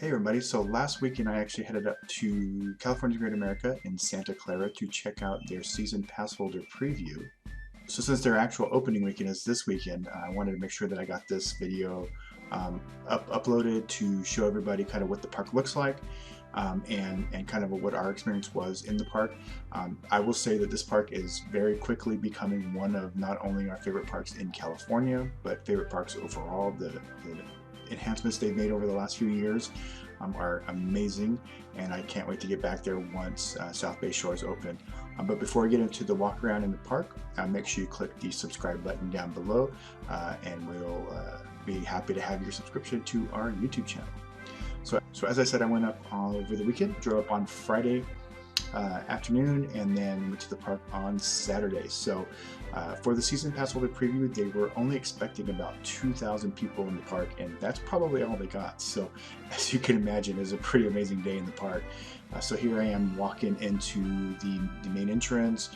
Hey everybody, so last weekend I actually headed up to California Great America in Santa Clara to check out their season pass holder preview. So since their actual opening weekend is this weekend, I wanted to make sure that I got this video uploaded to show everybody kind of what the park looks like and kind of what our experience was in the park. I will say that this park is very quickly becoming one of not only our favorite parks in California, but favorite parks overall. The enhancements they've made over the last few years are amazing, and I can't wait to get back there once South Bay Shores open. But before I get into the walk around in the park, make sure you click the subscribe button down below, and we'll be happy to have your subscription to our YouTube channel. So as I said, I went up over the weekend, drove up on Friday afternoon, and then went to the park on Saturday. So for the season pass holder preview, they were only expecting about 2,000 people in the park, and that's probably all they got. So as you can imagine, it was a pretty amazing day in the park. So here I am walking into the main entrance.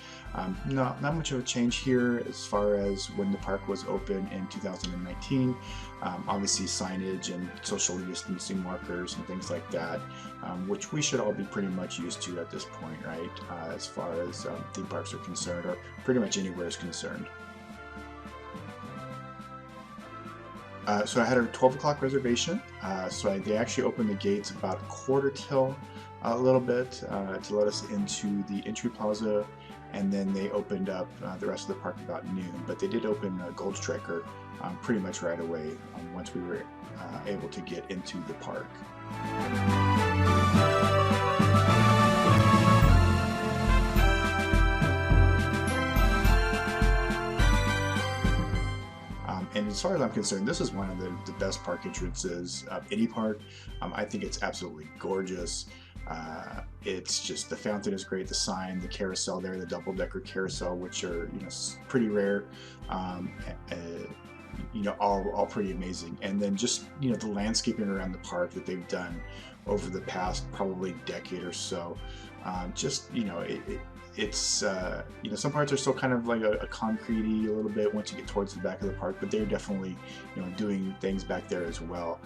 Not much of a change here as far as when the park was open in 2019. Obviously signage and social distancing markers and things like that, which we should all be pretty much used to at this point, right? As far as theme parks are concerned, or pretty much anywhere is concerned. So I had a 12 o'clock reservation, they actually opened the gates about quarter till a little bit to let us into the entry plaza, and then they opened up the rest of the park about noon. But they did open Gold Striker pretty much right away once we were able to get into the park. And as far as I'm concerned, this is one of the best park entrances of any park. I think it's absolutely gorgeous. It's just, the fountain is great, the sign, the carousel there, the double-decker carousel, which are pretty rare, all pretty amazing. And then just the landscaping around the park that they've done over the past probably decade or so. It's some parts are still kind of like a concrete-y a little bit once you get towards the back of the park, but they're definitely doing things back there as well.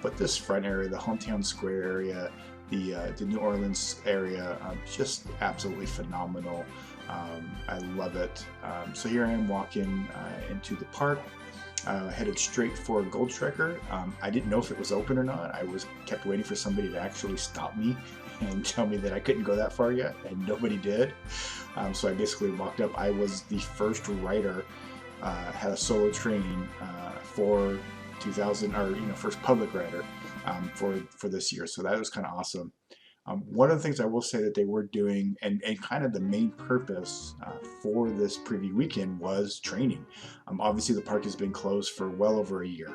But this front area, the Hometown Square area, the New Orleans area, just absolutely phenomenal. I love it. So here I am walking into the park. Headed straight for Gold Striker. I didn't know if it was open or not. I kept waiting for somebody to actually stop me and tell me that I couldn't go that far yet, and nobody did. So I basically walked up. I was the first rider, had a solo training for 2000, or first public rider for this year. So that was kind of awesome. One of the things I will say that they were doing, and kind of the main purpose for this preview weekend, was training. Obviously the park has been closed for well over a year.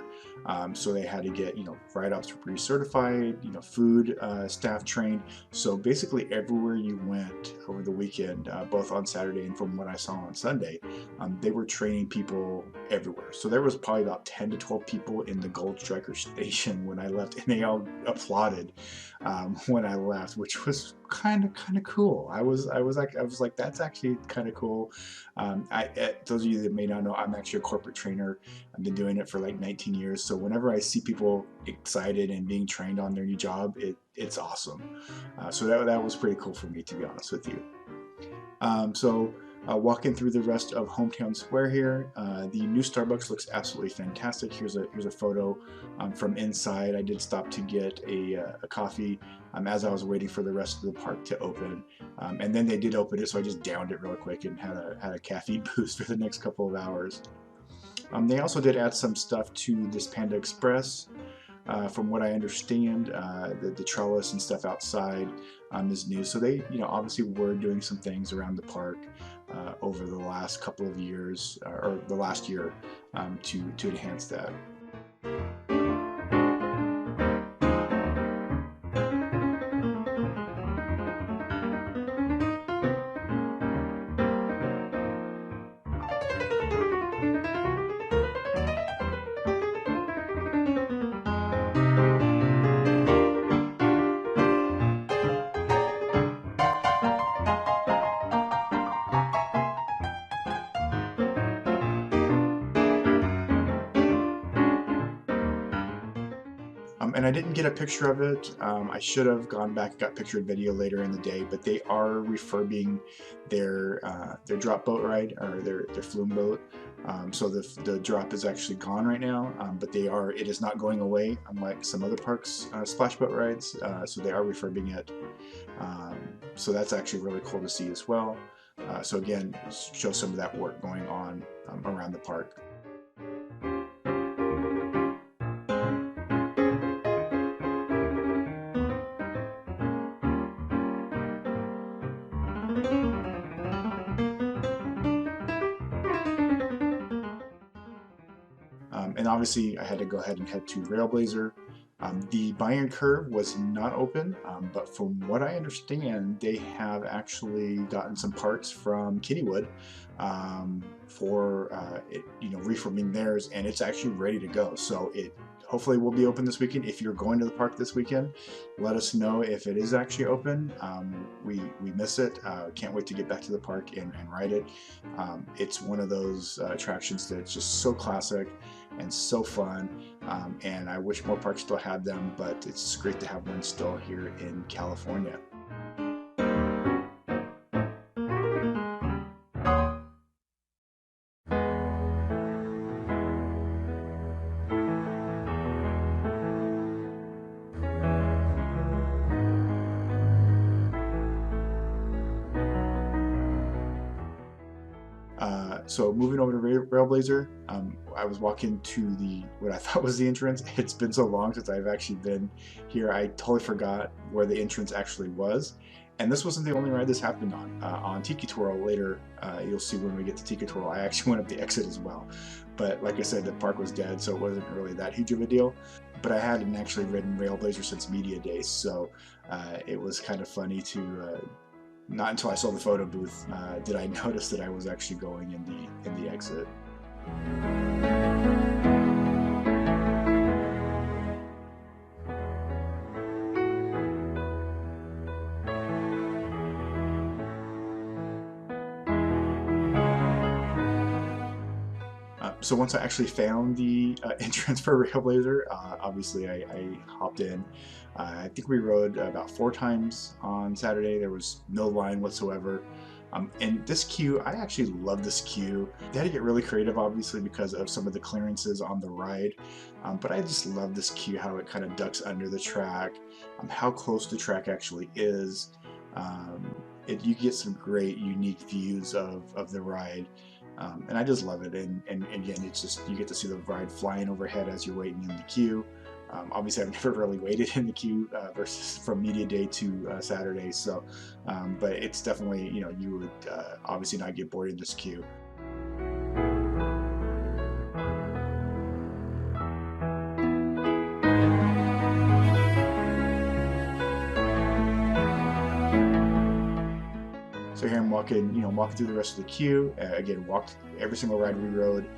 So they had to get, ride ops recertified, food staff trained. So basically everywhere you went over the weekend, both on Saturday and from what I saw on Sunday, they were training people everywhere. So there was probably about 10 to 12 people in the Gold Striker station when I left, and they all applauded when I left, which was kind of cool. I was like, that's actually kind of cool. Those of you that may not know, I'm actually a corporate trainer. I've been doing it for like 19 years. So whenever I see people excited and being trained on their new job, it's awesome. So that was pretty cool for me, to be honest with you. Walking through the rest of Hometown Square here, the new Starbucks looks absolutely fantastic. Here's a photo from inside. I did stop to get a coffee as I was waiting for the rest of the park to open, and then they did open it, so I just downed it real quick and had a caffeine boost for the next couple of hours. They also did add some stuff to this Panda Express. From what I understand, the trellis and stuff outside is new. So they, obviously were doing some things around the park over the last couple of years, or the last year, to enhance that. And I didn't get a picture of it. I should have gone back and got picture and video later in the day, but they are refurbing their drop boat ride, or their flume boat. So the drop is actually gone right now, but it is not going away, unlike some other parks splash boat rides. So they are refurbing it. So that's actually really cool to see as well. So again, show some of that work going on around the park. And obviously I had to go ahead and head to Railblazer. The Bayern Curve was not open, but from what I understand, they have actually gotten some parts from Kittywood for reforming theirs, and it's actually ready to go. So it hopefully will be open this weekend. If you're going to the park this weekend, let us know if it is actually open. We miss it. Can't wait to get back to the park and ride it. It's one of those attractions that's just so classic and so fun, and I wish more parks still had them, but it's great to have one still here in California. So moving over to Railblazer, I was walking to what I thought was the entrance. It's been so long since I've actually been here, I totally forgot where the entrance actually was. And this wasn't the only ride this happened on. On Tiki Twirl later, you'll see when we get to Tiki Twirl, I actually went up the exit as well. But like I said, the park was dead, so it wasn't really that huge of a deal. But I hadn't actually ridden Railblazer since Media Days, so it was kind of funny to not until I saw the photo booth did I notice that I was actually going in the exit. So once I actually found the entrance for Railblazer, obviously I hopped in. I think we rode about 4 times on Saturday. There was no line whatsoever. And this queue, I actually love this queue. They had to get really creative, obviously, because of some of the clearances on the ride. But I just love this queue, how it kind of ducks under the track, how close the track actually is. You get some great, unique views of the ride. And I just love it, and again, it's just, you get to see the ride flying overhead as you're waiting in the queue. Obviously, I've never really waited in the queue versus from Media Day to Saturday, so but it's definitely, you would obviously not get bored in this queue. So here I'm walking through the rest of the queue. Again, walked every single ride we rode.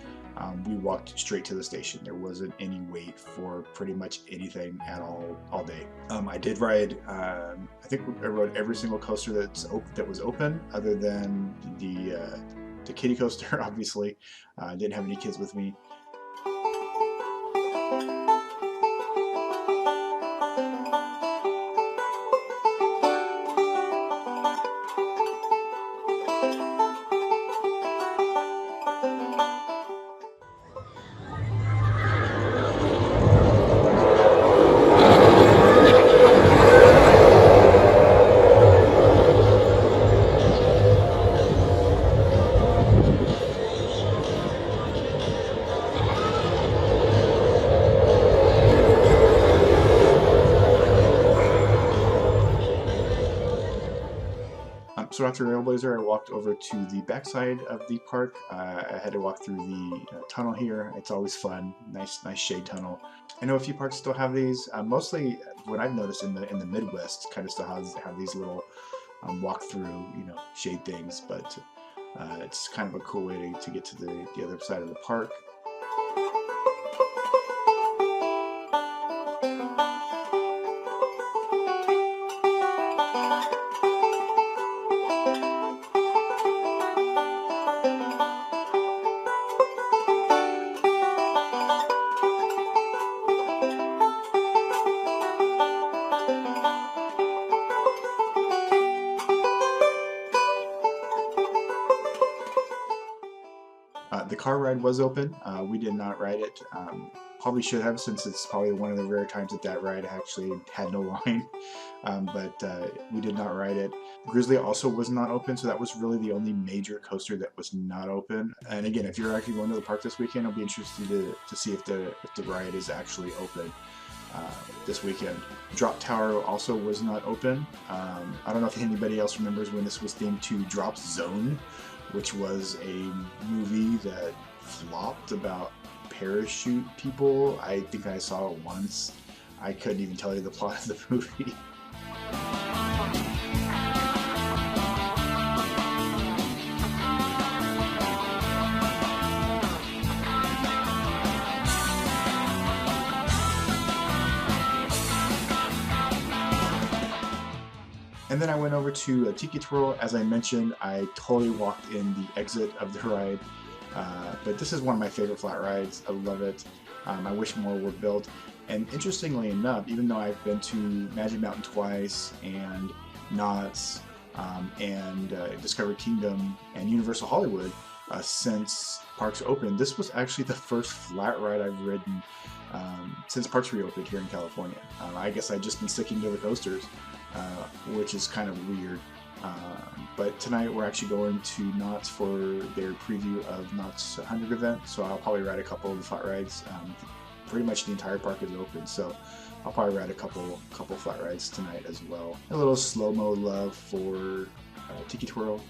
We walked straight to the station. There wasn't any wait for pretty much anything at all day. I did ride. I think I rode every single coaster that was open, other than the kiddie coaster. Obviously, I didn't have any kids with me. So after Railblazer, I walked over to the backside of the park. I had to walk through the tunnel here. It's always fun, nice shade tunnel. I know a few parks still have these. Mostly, what I've noticed in the Midwest, kind of still have these little walk through, shade things. But it's kind of a cool way to get to the other side of the park. The car ride was open. We did not ride it. Probably should have, since it's probably one of the rare times that that ride actually had no line. But we did not ride it. Grizzly also was not open, so that was really the only major coaster that was not open. And again, if you're actually going to the park this weekend, I'll be interested to see if the ride is actually open this weekend. Drop Tower also was not open. I don't know if anybody else remembers when this was themed to Drop Zone, which was a movie that flopped about parachute people. I think I saw it once. I couldn't even tell you the plot of the movie. And then I went over to Tiki Twirl. As I mentioned, I totally walked in the exit of the ride. But this is one of my favorite flat rides. I love it. I wish more were built. And interestingly enough, even though I've been to Magic Mountain twice, and Knott's, and Discovery Kingdom, and Universal Hollywood since parks opened, this was actually the first flat ride I've ridden since parks reopened here in California. I guess I've just been sticking to the coasters, which is kind of weird. But tonight we're actually going to Knott's for their preview of Knott's 100 event, so I'll probably ride a couple of the flat rides. Pretty much the entire park is open, so I'll probably ride a couple flat rides tonight as well. A little slow-mo love for Tiki Twirl.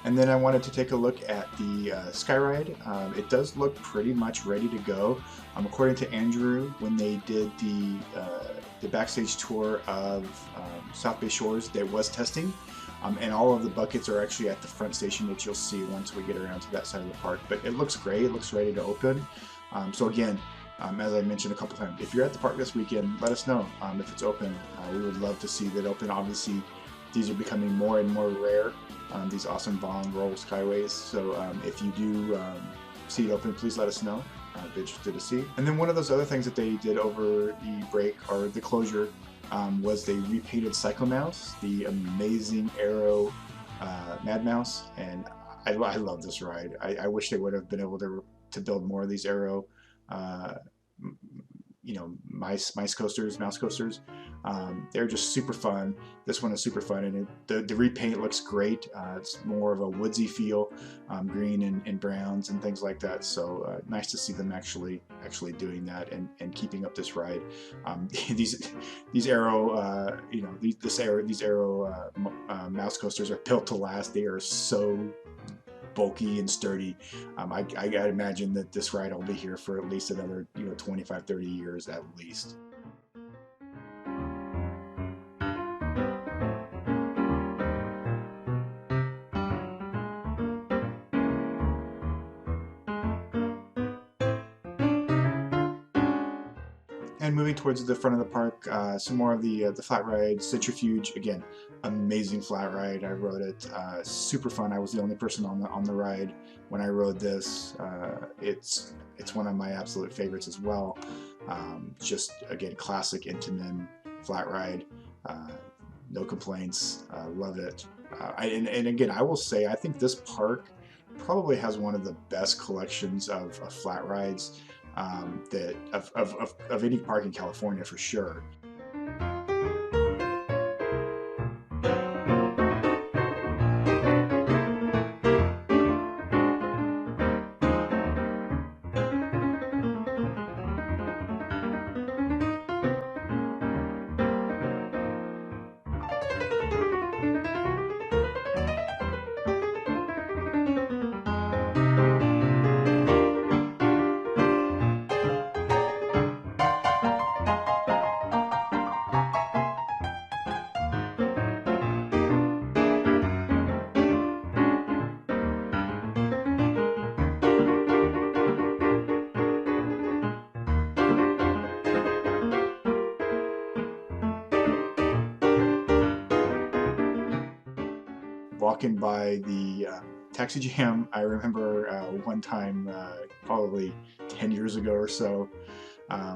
And then I wanted to take a look at the Skyride. It does look pretty much ready to go. According to Andrew, when they did the backstage tour of South Bay Shores, there was testing. And all of the buckets are actually at the front station that you'll see once we get around to that side of the park. But it looks great. It looks ready to open. So again, as I mentioned a couple times, if you're at the park this weekend, let us know if it's open. We would love to see that open. Obviously, these are becoming more and more rare, these awesome Bong Roll Skyways. So if you do see it open, please let us know. I'd be interested to see. And then one of those other things that they did over the break, or the closure, was they repainted Psycho Mouse, the amazing Aero Mad Mouse. And I love this ride. I wish they would have been able to build more of these Aero mouse coasters. They're just super fun. This one is super fun, and the repaint looks great. It's more of a woodsy feel, green and browns and things like that. So nice to see them actually doing that and keeping up this ride. These Aero, these Aero mouse coasters are built to last. They are so bulky and sturdy. I gotta imagine that this ride will be here for at least another 25-30 years at least. And moving towards the front of the park, some more of the flat ride. Centrifuge, again, amazing flat ride. I rode it, super fun. I was the only person on the ride when I rode this. It's one of my absolute favorites as well. Just again, classic Intamin flat ride. No complaints. Love it. And again, I will say, I think this park probably has one of the best collections of flat rides of any park in California, for sure. walking by the taxi jam. I remember one time, probably 10 years ago or so,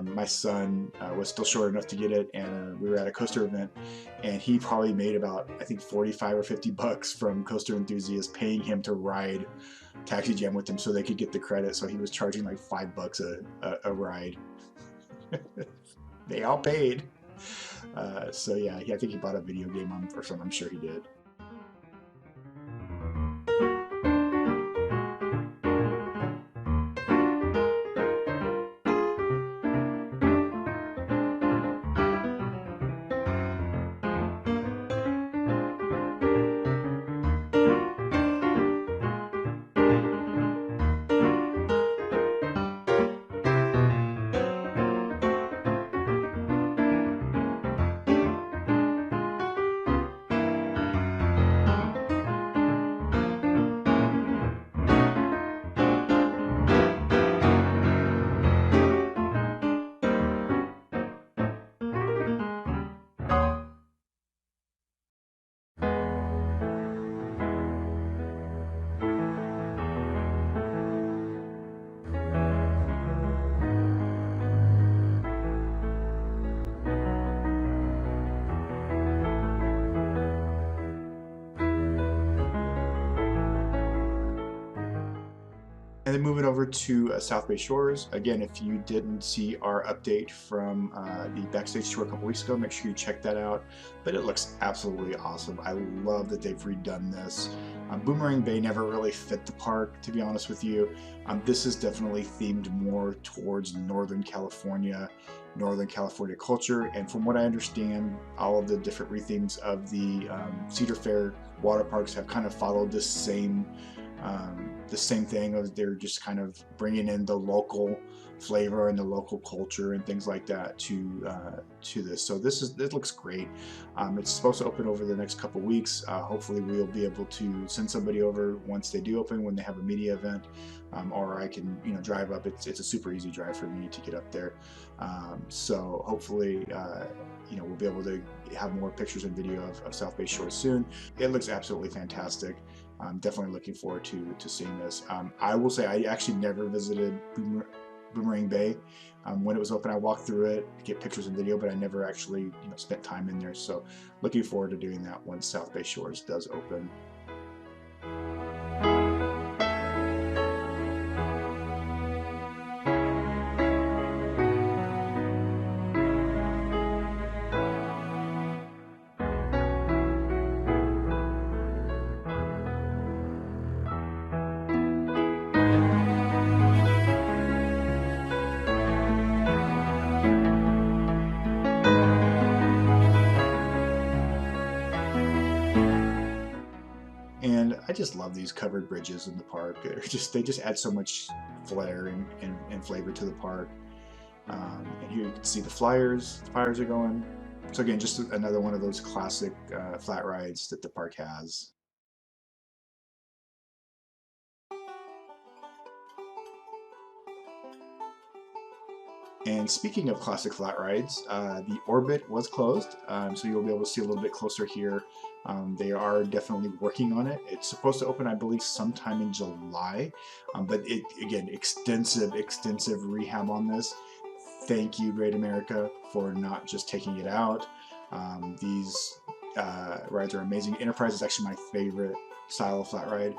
my son was still short enough to get it, and we were at a coaster event, and he probably made about, I think, 45 or 50 bucks from Coaster Enthusiasts paying him to ride Taxi Jam with him so they could get the credit. So he was charging like $5 a ride. They all paid. So yeah, I think he bought a video game on or something. I'm sure he did. And then moving over to South Bay Shores. Again, if you didn't see our update from the backstage tour a couple weeks ago, make sure you check that out. But it looks absolutely awesome. I love that they've redone this. Boomerang Bay never really fit the park, to be honest with you. This is definitely themed more towards Northern California culture. And from what I understand, all of the different rethemes of the Cedar Fair water parks have kind of followed the same thing. As they're just kind of bringing in the local flavor and the local culture and things like that to this. So it looks great. It's supposed to open over the next couple weeks. Hopefully we'll be able to send somebody over once they do open, when they have a media event, or I can drive up. It's a super easy drive for me to get up there. So hopefully we'll be able to have more pictures and video of South Bay Shores soon. It looks absolutely fantastic. I'm definitely looking forward to seeing this. I will say I actually never visited Boomerang Bay. When it was open, I walked through it, get pictures and video, but I never actually spent time in there. So looking forward to doing that once South Bay Shores does open. And I just love these covered bridges in the park. They just add so much flair and flavor to the park. And here you can see the flyers. The flyers are going. So again, just another one of those classic flat rides that the park has. And speaking of classic flat rides, the Orbit was closed, so you'll be able to see a little bit closer here. They are definitely working on it. It's supposed to open, I believe, sometime in July, but again, extensive rehab on this. Thank you, Great America, for not just taking it out. These rides are amazing. Enterprise is actually my favorite style of flat ride,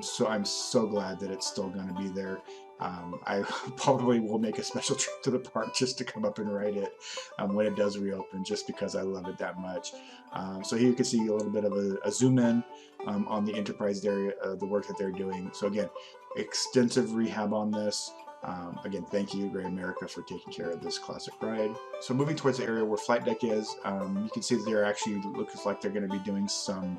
so I'm so glad that it's still going to be there. I probably will make a special trip to the park just to come up and ride it when it does reopen, just because I love it that much. So here you can see a little bit of a zoom in on the Enterprise area, the work that they're doing. So again, extensive rehab on this. Again, thank you, Great America, for taking care of this classic ride. So moving towards the area where Flight Deck is, you can see that they're actually, looks like they're going to be doing some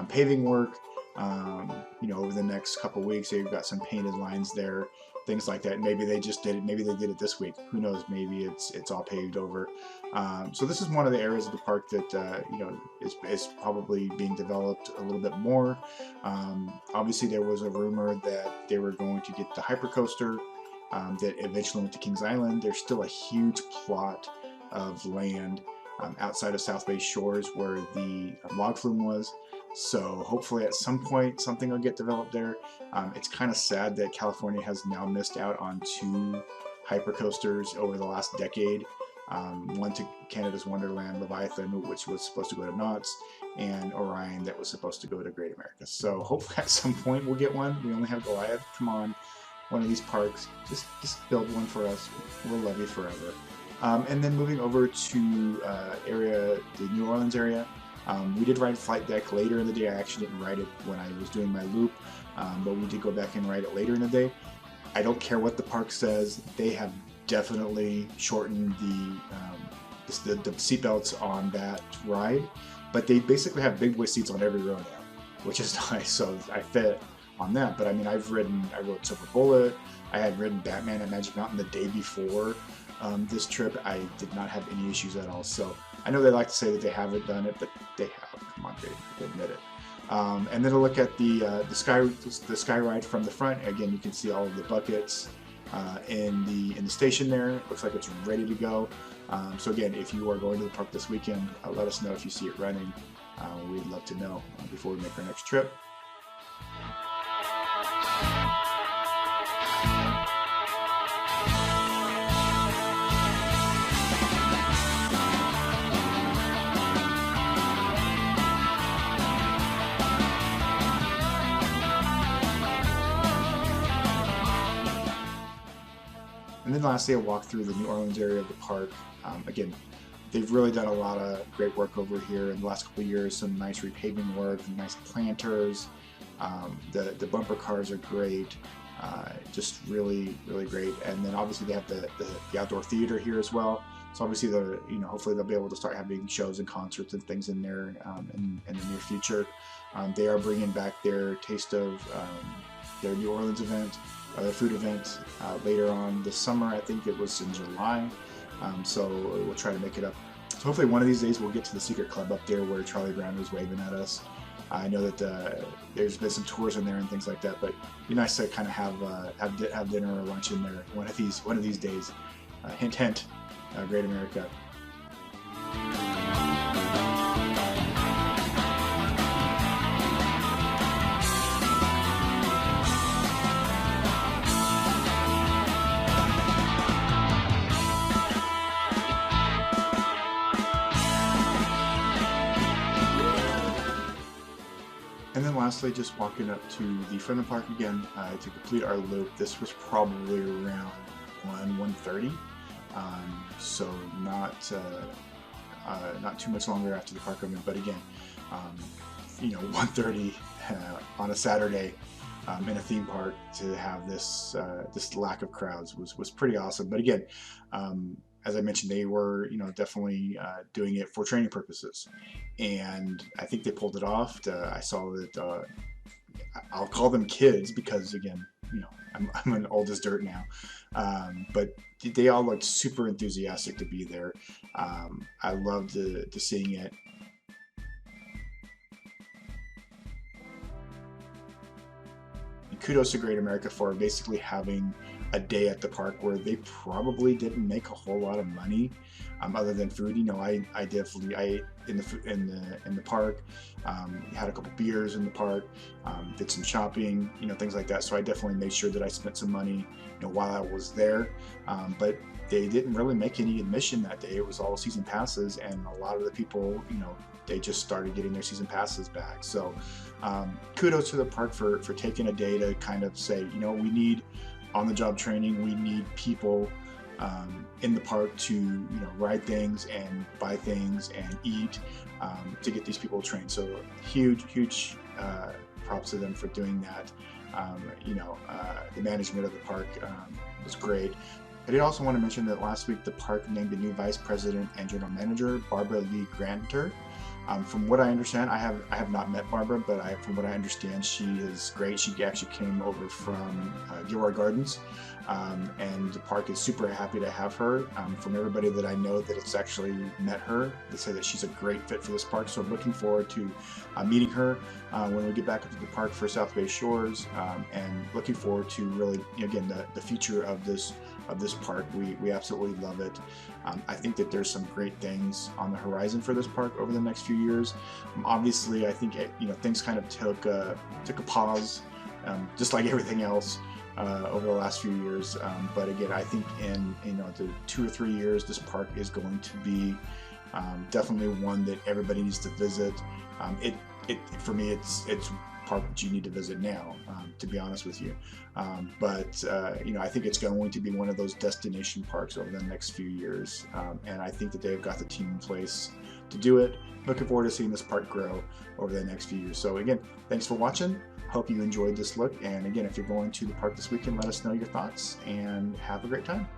paving work. Over the next couple weeks, they've got some painted lines there, things like that. Maybe they just did it. Maybe they did it this week. Who knows? Maybe it's all paved over. So this is one of the areas of the park that is probably being developed a little bit more. Obviously, there was a rumor that they were going to get the hypercoaster that eventually went to Kings Island. There's still a huge plot of land outside of South Bay Shores where the log flume was. So hopefully at some point something will get developed there. It's kind of sad that California has now missed out on two hypercoasters over the last decade. One to Canada's Wonderland Leviathan, which was supposed to go to Knott's, and Orion that was supposed to go to Great America. So hopefully at some point we'll get one. We only have Goliath. Come on, one of these parks. Just build one for us. We'll love you forever. And then moving over to the New Orleans area. We did ride Flight Deck later in the day. I actually didn't ride it when I was doing my loop, but we did go back and ride it later in the day. I don't care what the park says. They have definitely shortened the seatbelts on that ride, but they basically have big boy seats on every row now, which is nice. So I fit on that. But I mean, I rode Silver Bullet. I had ridden Batman at Magic Mountain the day before this trip. I did not have any issues at all. So I know they like to say that they haven't done it, but they have. Come on, they admit it. And then to look at the sky ride from the front. Again, you can see all of the buckets in the station there. It looks like it's ready to go. So again, if you are going to the park this weekend, let us know if you see it running. We'd love to know before we make our next trip. And then lastly, I walked through the New Orleans area of the park. Again, they've really done a lot of great work over here in the last couple of years. Some nice repaving work, nice planters. The bumper cars are great. Just really, really great. And then obviously they have the outdoor theater here as well. So obviously, hopefully they'll be able to start having shows and concerts and things in there in the near future. They are bringing back their Taste of their New Orleans event. Their food event later on this summer. I think it was in July, so we'll try to make it up. So hopefully one of these days we'll get to the secret club up there where Charlie Brown was waving at us. I know that there's been some tours in there and things like that, but it'd be nice to kind of have dinner or lunch in there one of these days. Hint, hint, Great America. And then lastly, just walking up to the front of the park again to complete our loop. This was probably around 1:30, so not too much longer after the park opened. But again, 1:30 on a Saturday in a theme park to have this lack of crowds was pretty awesome. But again, as I mentioned, they were definitely doing it for training purposes, and I think they pulled it off. I saw that I'll call them kids because again, I'm an old as dirt now, but they all looked super enthusiastic to be there. I loved the seeing it. And kudos to Great America for basically having a day at the park where they probably didn't make a whole lot of money other than food. I ate in the park, had a couple beers in the park, did some shopping, things like that. So I definitely made sure that I spent some money while I was there, but they didn't really make any admission that day. It was all season passes, and a lot of the people they just started getting their season passes back. So kudos to the park for taking a day to kind of say, we need on-the-job training. We need people in the park to ride things and buy things and eat to get these people trained. So huge props to them for doing that. The management of the park was great. I did also want to mention that last week the park named a new vice president and general manager, Barbara Lee Granter. From what I understand, I have not met Barbara, but from what I understand, she is great. She actually came over from Gilroy Gardens, and the park is super happy to have her. From everybody that I know that it's actually met her, they say that she's a great fit for this park. So I'm looking forward to meeting her when we get back into the park for South Bay Shores, and looking forward to really, again, the future of this of this park. We absolutely love it. I think that there's some great things on the horizon for this park over the next few years. Obviously, I think things kind of took a pause, just like everything else. Over the last few years, but again, I think in the 2 or 3 years, this park is going to be definitely one that everybody needs to visit. For me, it's park that you need to visit now, to be honest with you. But I think it's going to be one of those destination parks over the next few years, and I think that they've got the team in place to do it. Looking forward to seeing this park grow over the next few years. So again, thanks for watching. Hope you enjoyed this look, and again, if you're going to the park this weekend, let us know your thoughts and have a great time.